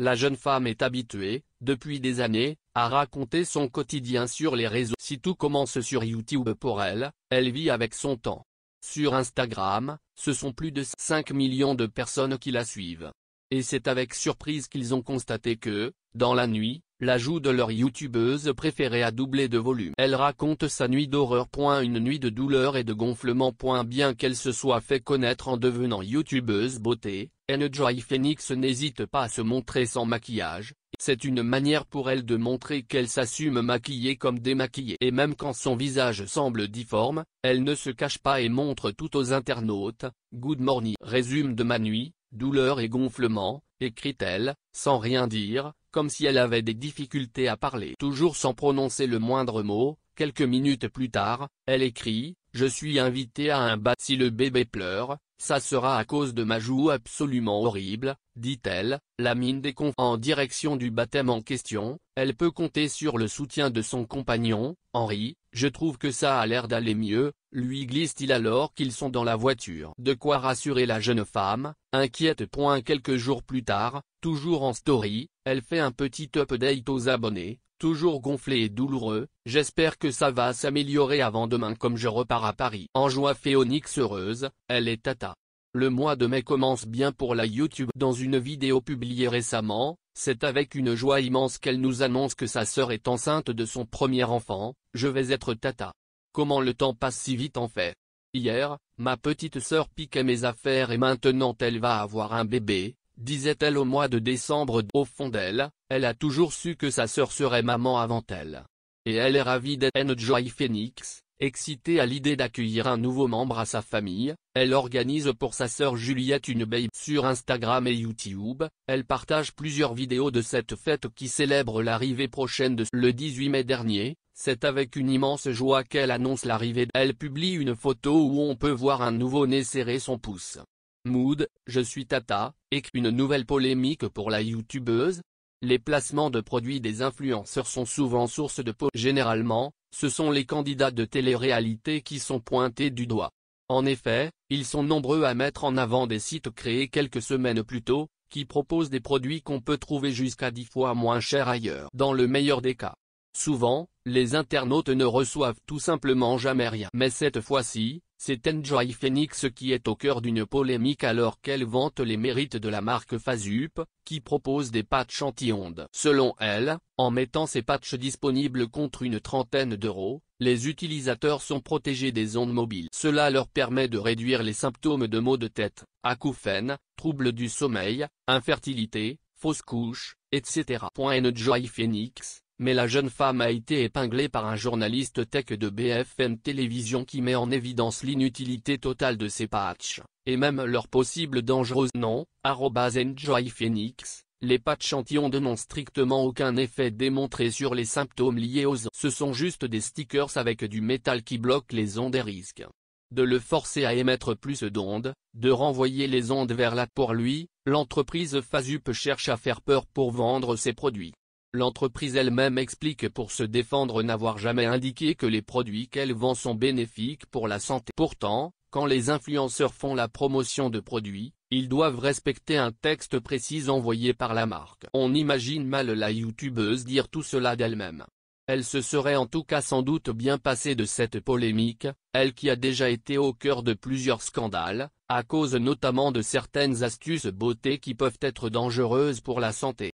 La jeune femme est habituée, depuis des années, à raconter son quotidien sur les réseaux. Si tout commence sur YouTube pour elle, elle vit avec son temps. Sur Instagram, ce sont plus de 5 millions de personnes qui la suivent. Et c'est avec surprise qu'ils ont constaté que, dans la nuit, l'ajout de leur youtubeuse préférée a doublé de volume. Elle raconte sa nuit d'horreur. Une nuit de douleur et de gonflement. Bien qu'elle se soit fait connaître en devenant youtubeuse beauté, Enjoy Phoenix n'hésite pas à se montrer sans maquillage. C'est une manière pour elle de montrer qu'elle s'assume maquillée comme démaquillée. Et même quand son visage semble difforme, elle ne se cache pas et montre tout aux internautes. Good morning. Résume de ma nuit, douleur et gonflement, écrit-elle, sans rien dire, comme si elle avait des difficultés à parler. Toujours sans prononcer le moindre mot, quelques minutes plus tard, elle écrit « Je suis invitée à un baptême. Si le bébé pleure, ça sera à cause de ma joue absolument horrible », dit-elle, la mine déconcertée. En direction du baptême en question, elle peut compter sur le soutien de son compagnon, Henry. « Je trouve que ça a l'air d'aller mieux », lui glisse-t-il alors qu'ils sont dans la voiture. De quoi rassurer la jeune femme, inquiète. Quelques jours plus tard, toujours en story, elle fait un petit update aux abonnés. Toujours gonflé et douloureux, j'espère que ça va s'améliorer avant demain comme je repars à Paris. En joie Phoenix heureuse, elle est Tata. Le mois de mai commence bien pour la YouTube. Dans une vidéo publiée récemment, c'est avec une joie immense qu'elle nous annonce que sa sœur est enceinte de son premier enfant. Je vais être Tata. Comment le temps passe si vite en fait. Hier, ma petite sœur piquait mes affaires et maintenant elle va avoir un bébé, disait-elle au mois de décembre. Au fond d'elle, elle a toujours su que sa sœur serait maman avant elle. Et elle est ravie d'être Enjoy Phoenix, excitée à l'idée d'accueillir un nouveau membre à sa famille. Elle organise pour sa sœur Juliette une baby. Sur Instagram et YouTube, elle partage plusieurs vidéos de cette fête qui célèbre l'arrivée prochaine de le 18 mai dernier. C'est avec une immense joie qu'elle annonce l'arrivée. Elle publie une photo où on peut voir un nouveau-né serrer son pouce. Mood, je suis Tata, et une nouvelle polémique pour la youtubeuse. Les placements de produits des influenceurs sont souvent source de polémique. Généralement, ce sont les candidats de télé-réalité qui sont pointés du doigt. En effet, ils sont nombreux à mettre en avant des sites créés quelques semaines plus tôt, qui proposent des produits qu'on peut trouver jusqu'à 10 fois moins chers ailleurs. Dans le meilleur des cas. Souvent, les internautes ne reçoivent tout simplement jamais rien. Mais cette fois-ci, c'est Enjoy Phoenix qui est au cœur d'une polémique alors qu'elle vante les mérites de la marque Fazup, qui propose des patchs anti-ondes. Selon elle, en mettant ces patchs disponibles contre une trentaine d'euros, les utilisateurs sont protégés des ondes mobiles. Cela leur permet de réduire les symptômes de maux de tête, acouphènes, troubles du sommeil, infertilité, fausses couches, etc. Enjoy Phoenix. Mais la jeune femme a été épinglée par un journaliste tech de BFM Télévision qui met en évidence l'inutilité totale de ces patchs, et même leur possible dangereuse. Non, @Enjoy Phoenix, les patchs anti-ondes n'ont strictement aucun effet démontré sur les symptômes liés aux ondes. Ce sont juste des stickers avec du métal qui bloquent les ondes et risquent de le forcer à émettre plus d'ondes, de renvoyer les ondes vers la. Pour lui, l'entreprise Fazup cherche à faire peur pour vendre ses produits. L'entreprise elle-même explique pour se défendre n'avoir jamais indiqué que les produits qu'elle vend sont bénéfiques pour la santé. Pourtant, quand les influenceurs font la promotion de produits, ils doivent respecter un texte précis envoyé par la marque. On imagine mal la youtubeuse dire tout cela d'elle-même. Elle se serait en tout cas sans doute bien passée de cette polémique, elle qui a déjà été au cœur de plusieurs scandales, à cause notamment de certaines astuces beauté qui peuvent être dangereuses pour la santé.